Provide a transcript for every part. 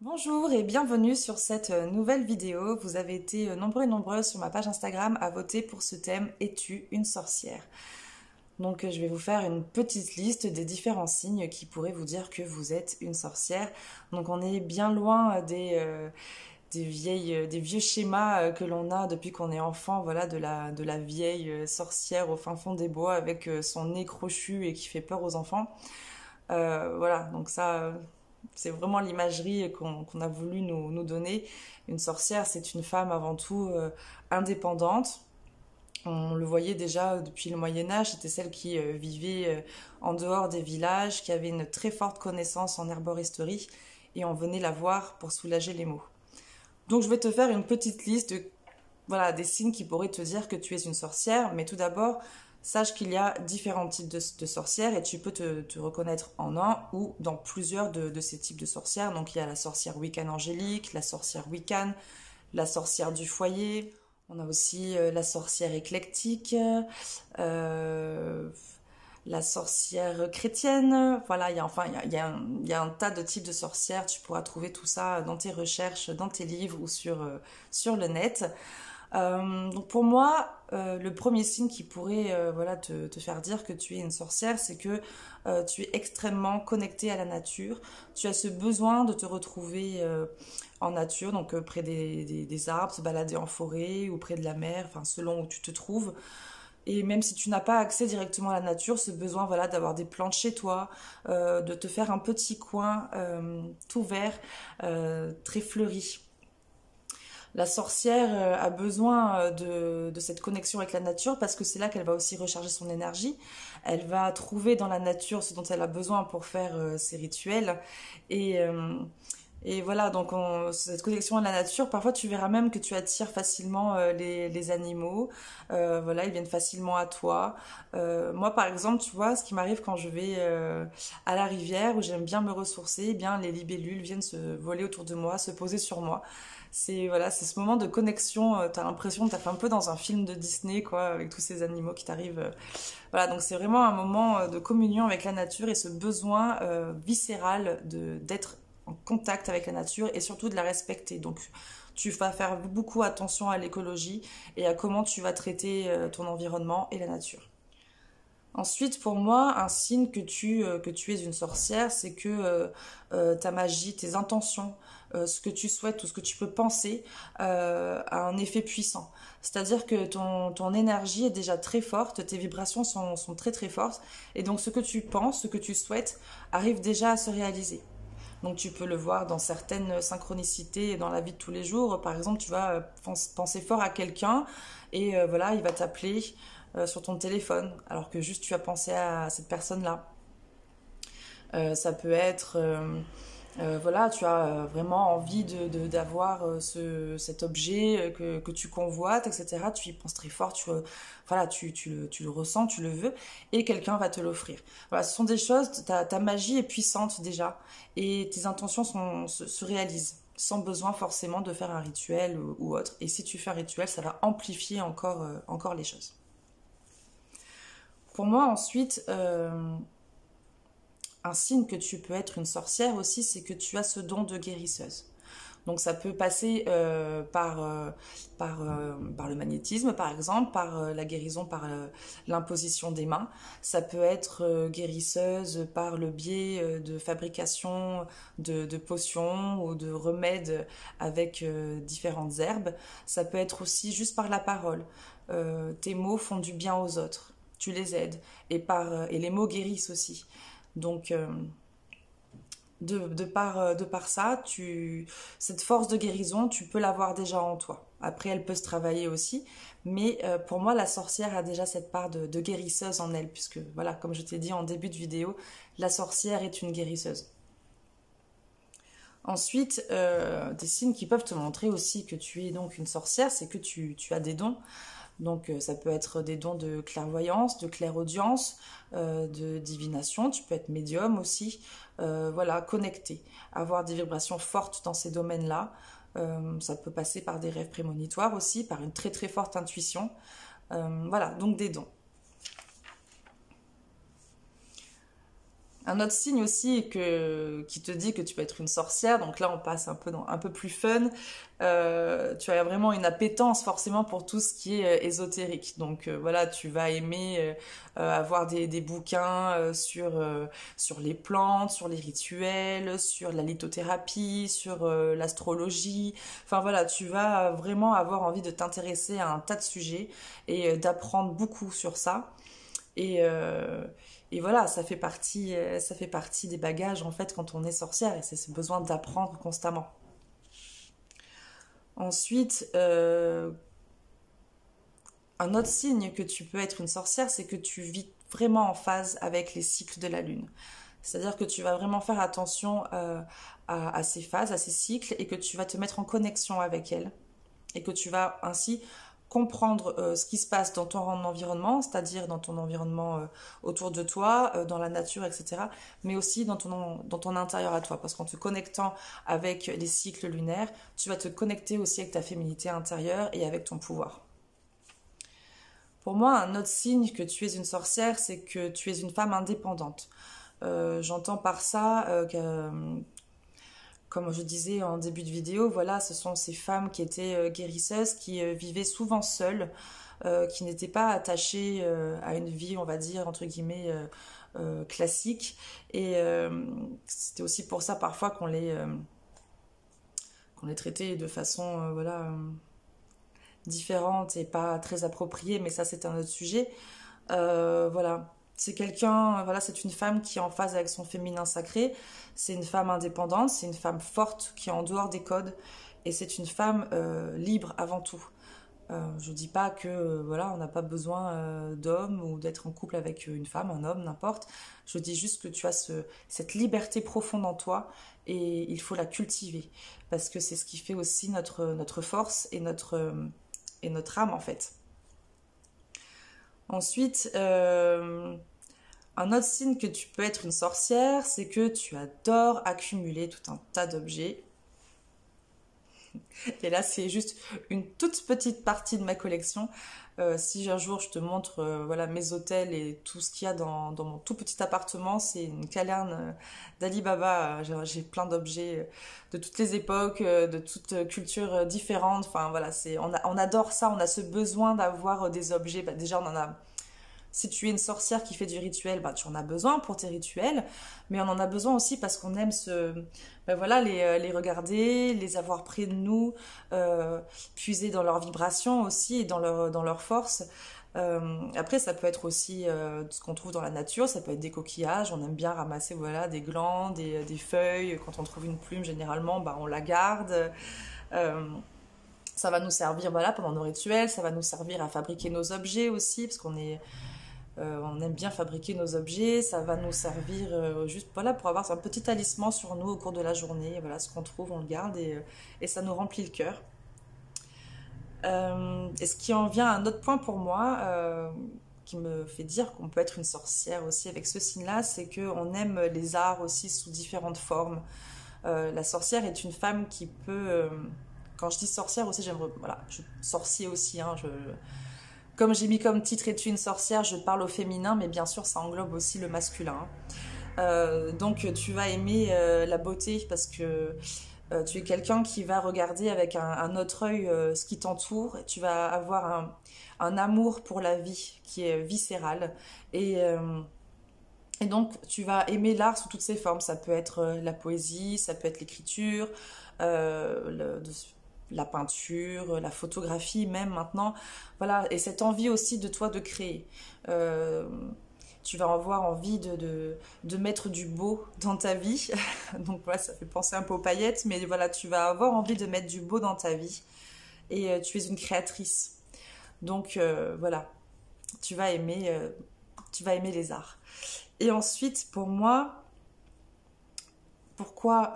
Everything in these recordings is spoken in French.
Bonjour et bienvenue sur cette nouvelle vidéo. Vous avez été nombreux et nombreuses sur ma page Instagram à voter pour ce thème Es-tu une sorcière? Donc je vais vous faire une petite liste des différents signes qui pourraient vous dire que vous êtes une sorcière. Donc on est bien loin des vieux schémas que l'on a depuis qu'on est enfant, voilà, de la vieille sorcière au fin fond des bois avec son nez crochu et qui fait peur aux enfants. Voilà, donc ça, c'est vraiment l'imagerie qu'on a voulu nous donner. Une sorcière, c'est une femme avant tout indépendante. On le voyait déjà depuis le Moyen Âge, c'était celle qui vivait en dehors des villages, qui avait une très forte connaissance en herboristerie, et on venait la voir pour soulager les maux. Donc je vais te faire une petite liste de, voilà, des signes qui pourraient te dire que tu es une sorcière, mais tout d'abord, sache qu'il y a différents types de sorcières et tu peux te reconnaître en un ou dans plusieurs de ces types de sorcières. Donc il y a la sorcière Wiccan angélique, la sorcière Wiccan, la sorcière du foyer, on a aussi la sorcière éclectique, euh, la sorcière chrétienne. Voilà, il y a un tas de types de sorcières. Tu pourras trouver tout ça dans tes recherches, dans tes livres ou sur le net. Donc pour moi, le premier signe qui pourrait voilà, te faire dire que tu es une sorcière, c'est que tu es extrêmement connectée à la nature. Tu as ce besoin de te retrouver en nature, donc près des arbres, se balader en forêt ou près de la mer, enfin selon où tu te trouves. Et même si tu n'as pas accès directement à la nature, ce besoin voilà, d'avoir des plantes chez toi, de te faire un petit coin tout vert, très fleuri. La sorcière a besoin de cette connexion avec la nature parce que c'est là qu'elle va aussi recharger son énergie. Elle va trouver dans la nature ce dont elle a besoin pour faire ses rituels. Et, euh, et voilà, donc cette connexion à la nature, parfois tu verras même que tu attires facilement les animaux. Voilà, ils viennent facilement à toi. Moi, par exemple, tu vois, ce qui m'arrive quand je vais à la rivière où j'aime bien me ressourcer, eh bien les libellules viennent se voler autour de moi, se poser sur moi. C'est voilà, c'est ce moment de connexion. T'as l'impression d'être un peu dans un film de Disney, quoi, avec tous ces animaux qui t'arrivent. Voilà, donc c'est vraiment un moment de communion avec la nature et ce besoin viscéral de d'être en contact avec la nature et surtout de la respecter. Donc tu vas faire beaucoup attention à l'écologie et à comment tu vas traiter ton environnement et la nature. Ensuite, pour moi, un signe que tu es une sorcière, c'est que ta magie, tes intentions, ce que tu souhaites ou ce que tu peux penser a un effet puissant. C'est-à-dire que ton énergie est déjà très forte, tes vibrations sont très très fortes, et donc ce que tu penses, ce que tu souhaites, arrive déjà à se réaliser. Donc tu peux le voir dans certaines synchronicités dans la vie de tous les jours. Par exemple, tu vas penser fort à quelqu'un et voilà, il va t'appeler sur ton téléphone alors que juste tu as pensé à cette personne-là. Ça peut être voilà, tu as vraiment envie d'avoir cet objet que tu convoites, etc. Tu y penses très fort, voilà, tu le ressens, tu le veux, et quelqu'un va te l'offrir. Voilà, ce sont des choses, ta magie est puissante déjà, et tes intentions se réalisent, sans besoin forcément de faire un rituel ou autre. Et si tu fais un rituel, ça va amplifier encore les choses. Pour moi, ensuite, un signe que tu peux être une sorcière aussi, c'est que tu as ce don de guérisseuse. Donc ça peut passer par le magnétisme, par exemple, par la guérison, par l'imposition des mains. Ça peut être guérisseuse par le biais de fabrication de potions ou de remèdes avec différentes herbes. Ça peut être aussi juste par la parole. Tes mots font du bien aux autres. Tu les aides. Et les mots guérissent aussi. Donc, de par ça, cette force de guérison, tu peux l'avoir déjà en toi. Après, elle peut se travailler aussi, mais pour moi, la sorcière a déjà cette part de guérisseuse en elle, puisque, voilà, comme je t'ai dit en début de vidéo, la sorcière est une guérisseuse. Ensuite, des signes qui peuvent te montrer aussi que tu es donc une sorcière, c'est que tu as des dons. Donc ça peut être des dons de clairvoyance, de clairaudience, de divination, tu peux être médium aussi, voilà, connecté, avoir des vibrations fortes dans ces domaines-là. Ça peut passer par des rêves prémonitoires aussi, par une très très forte intuition. Voilà, donc des dons. Un autre signe aussi qui te dit que tu peux être une sorcière, donc là on passe un peu dans un peu plus fun. Tu as vraiment une appétence forcément pour tout ce qui est ésotérique. Donc voilà, tu vas aimer avoir des bouquins sur les plantes, sur les rituels, sur la lithothérapie, sur l'astrologie. Enfin voilà, tu vas vraiment avoir envie de t'intéresser à un tas de sujets et d'apprendre beaucoup sur ça. Et, euh, et voilà, ça fait partie des bagages en fait quand on est sorcière et c'est ce besoin d'apprendre constamment. Ensuite, un autre signe que tu peux être une sorcière, c'est que tu vis vraiment en phase avec les cycles de la lune. C'est-à-dire que tu vas vraiment faire attention à ces phases, à ces cycles et que tu vas te mettre en connexion avec elles et que tu vas ainsi comprendre ce qui se passe dans ton environnement, c'est-à-dire dans ton environnement autour de toi, dans la nature, etc., mais aussi dans ton intérieur à toi, parce qu'en te connectant avec les cycles lunaires, tu vas te connecter aussi avec ta féminité intérieure et avec ton pouvoir. Pour moi, un autre signe que tu es une sorcière, c'est que tu es une femme indépendante. J'entends par ça comme je disais en début de vidéo, voilà, ce sont ces femmes qui étaient guérisseuses, qui vivaient souvent seules, qui n'étaient pas attachées à une vie, on va dire, entre guillemets, classique. Et c'était aussi pour ça parfois qu'on les traitait de façon voilà, différente et pas très appropriée, mais ça c'est un autre sujet. Voilà, c'est quelqu'un, voilà, c'est une femme qui est en phase avec son féminin sacré. C'est une femme indépendante, c'est une femme forte qui est en dehors des codes, et c'est une femme libre avant tout. Je dis pas que voilà, on n'a pas besoin d'hommes ou d'être en couple avec une femme, un homme, n'importe. Je dis juste que tu as cette liberté profonde en toi et il faut la cultiver parce que c'est ce qui fait aussi notre force et notre âme en fait. Ensuite, un autre signe que tu peux être une sorcière, c'est que tu adores accumuler tout un tas d'objets. Et là, c'est juste une toute petite partie de ma collection. Si un jour je te montre voilà, mes hôtels et tout ce qu'il y a dans mon tout petit appartement, c'est une caverne d'Ali Baba. J'ai plein d'objets de toutes les époques, de toutes cultures différentes. Enfin voilà, on adore ça, on a ce besoin d'avoir des objets. Bah, déjà, on en a. Si tu es une sorcière qui fait du rituel, bah, tu en as besoin pour tes rituels, mais on en a besoin aussi parce qu'on aime ben voilà, les regarder, les avoir près de nous, puiser dans leur vibration aussi et dans leur force. Après, ça peut être aussi ce qu'on trouve dans la nature, ça peut être des coquillages, on aime bien ramasser voilà, des glands, des feuilles, quand on trouve une plume, généralement, bah, on la garde. Euh, Ça va nous servir voilà, pendant nos rituels, ça va nous servir à fabriquer nos objets aussi, parce on aime bien fabriquer nos objets, ça va nous servir juste voilà, pour avoir un petit talisman sur nous au cours de la journée. Voilà, ce qu'on trouve, on le garde et ça nous remplit le cœur. Et ce qui en vient à un autre point pour moi, qui me fait dire qu'on peut être une sorcière aussi avec ce signe-là, c'est qu'on aime les arts aussi sous différentes formes. La sorcière est une femme qui peut... quand je dis sorcière aussi, j'aimerais... Voilà, sorcier aussi, hein, comme j'ai mis comme titre es-tu une sorcière, je parle au féminin, mais bien sûr ça englobe aussi le masculin. Donc tu vas aimer la beauté parce que tu es quelqu'un qui va regarder avec un autre œil ce qui t'entoure. Tu vas avoir un amour pour la vie qui est viscéral. Et donc tu vas aimer l'art sous toutes ses formes. Ça peut être la poésie, ça peut être l'écriture, la peinture, la photographie même maintenant. Voilà, et cette envie aussi de toi de créer. Euh, Tu vas avoir envie de mettre du beau dans ta vie. Donc voilà, ça fait penser un peu aux paillettes, mais voilà, tu vas avoir envie de mettre du beau dans ta vie. Et tu es une créatrice. Donc voilà, tu vas aimer les arts. Et ensuite, pour moi, pourquoi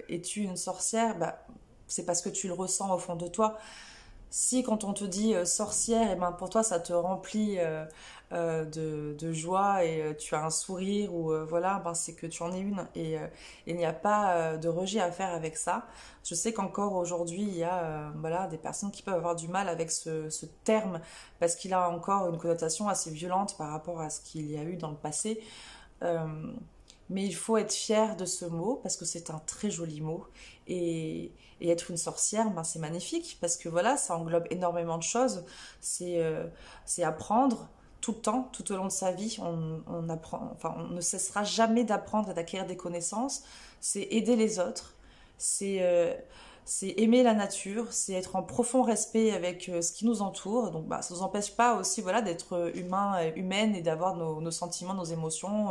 es-tu une sorcière? Bah, c'est parce que tu le ressens au fond de toi. Si quand on te dit sorcière, et ben pour toi ça te remplit de joie et tu as un sourire ou voilà, ben c'est que tu en es une et il n'y a pas de rejet à faire avec ça. Je sais qu'encore aujourd'hui il y a voilà, des personnes qui peuvent avoir du mal avec ce terme parce qu'il a encore une connotation assez violente par rapport à ce qu'il y a eu dans le passé. Euh, mais il faut être fier de ce mot parce que c'est un très joli mot. Et être une sorcière, ben, c'est magnifique parce que voilà, ça englobe énormément de choses. C'est apprendre tout le temps, tout au long de sa vie. On apprend, enfin, on ne cessera jamais d'apprendre et d'acquérir des connaissances. C'est aider les autres. C'est c'est aimer la nature, c'est être en profond respect avec ce qui nous entoure. Donc, bah, ça ne nous empêche pas aussi voilà, d'être humain, humaine et d'avoir nos sentiments, nos émotions.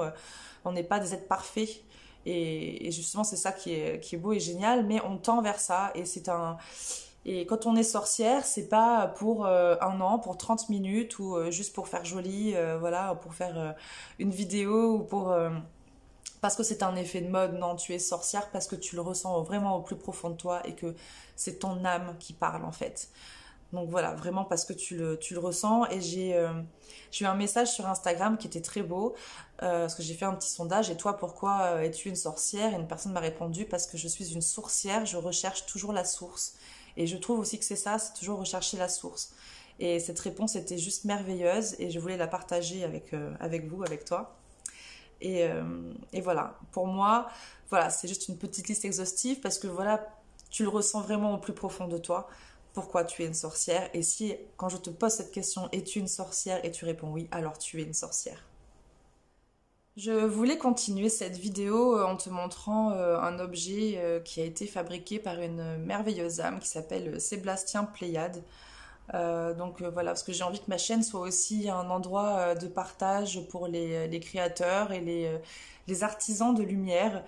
On n'est pas des êtres parfaits. Et justement, c'est ça qui est beau et génial, mais on tend vers ça. Et quand on est sorcière, c'est pas pour un an, pour 30 minutes ou juste pour faire joli, voilà, pour faire une vidéo ou parce que c'est un effet de mode. Non, tu es sorcière parce que tu le ressens vraiment au plus profond de toi et que c'est ton âme qui parle en fait. Donc voilà, vraiment parce que tu le ressens. Et j'ai eu un message sur Instagram qui était très beau, parce que j'ai fait un petit sondage. Et toi, pourquoi es-tu une sorcière? Et une personne m'a répondu, parce que je suis une sourcière, je recherche toujours la source. Et je trouve aussi que c'est ça, c'est toujours rechercher la source. Et cette réponse était juste merveilleuse et je voulais la partager avec vous, avec toi. Et voilà, pour moi, voilà, c'est juste une petite liste exhaustive parce que voilà, tu le ressens vraiment au plus profond de toi. Pourquoi tu es une sorcière? Et si, quand je te pose cette question, es-tu une sorcière? Et tu réponds oui, alors tu es une sorcière. Je voulais continuer cette vidéo en te montrant un objet qui a été fabriqué par une merveilleuse âme qui s'appelle Sébastien Pléiade. Voilà, parce que j'ai envie que ma chaîne soit aussi un endroit de partage pour les créateurs et les artisans de lumière.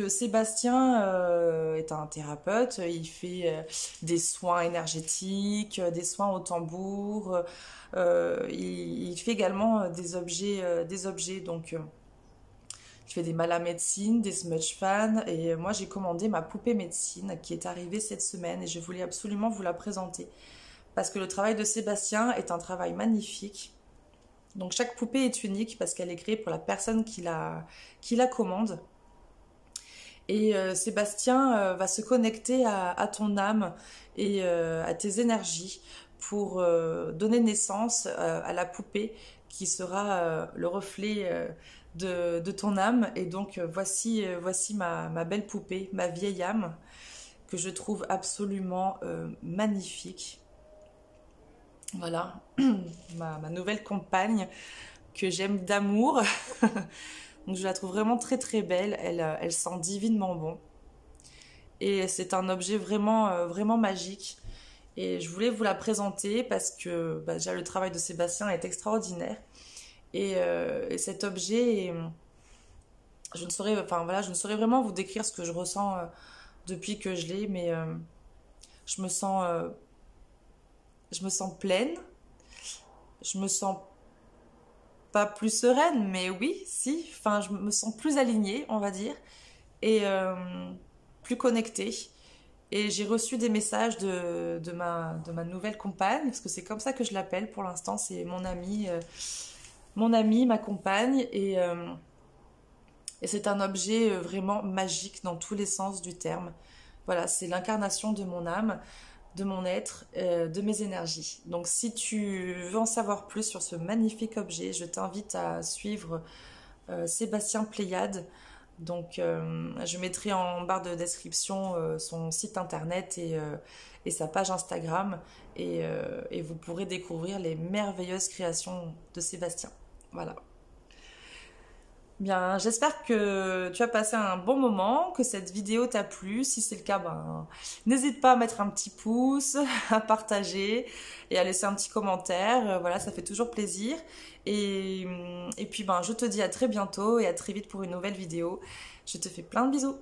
Sébastien est un thérapeute, il fait des soins énergétiques, des soins au tambour, il fait également des objets il fait des médecine, des smudge fans et moi j'ai commandé ma poupée médecine qui est arrivée cette semaine et je voulais absolument vous la présenter parce que le travail de Sébastien est un travail magnifique. Donc chaque poupée est unique parce qu'elle est créée pour la personne qui la commande. Et Sébastien va se connecter à ton âme et à tes énergies pour donner naissance à la poupée qui sera le reflet de ton âme. Et donc voici ma belle poupée, ma vieille âme, que je trouve absolument magnifique. Voilà, ma nouvelle compagne que j'aime d'amour. Donc je la trouve vraiment très très belle, elle sent divinement bon. Et c'est un objet vraiment magique. Et je voulais vous la présenter parce que bah, déjà le travail de Sébastien est extraordinaire. Et cet objet, je ne saurais vraiment vous décrire ce que je ressens depuis que je l'ai, mais je me sens, euh, je me sens pleine, je me sens pas plus sereine, mais oui, si, enfin, je me sens plus alignée, on va dire, et plus connectée. Et j'ai reçu des messages de ma nouvelle compagne, parce que c'est comme ça que je l'appelle pour l'instant, c'est mon amie, ma compagne, et c'est un objet vraiment magique dans tous les sens du terme. Voilà, c'est l'incarnation de mon âme, de mon être, de mes énergies. Donc si tu veux en savoir plus sur ce magnifique objet, je t'invite à suivre Sébastien Pléiade. Je mettrai en barre de description son site internet et sa page Instagram et vous pourrez découvrir les merveilleuses créations de Sébastien. Voilà. Bien, j'espère que tu as passé un bon moment, que cette vidéo t'a plu. Si c'est le cas, ben, n'hésite pas à mettre un petit pouce, à partager et à laisser un petit commentaire. Voilà, ça fait toujours plaisir. Et puis, ben, je te dis à très bientôt et à très vite pour une nouvelle vidéo. Je te fais plein de bisous.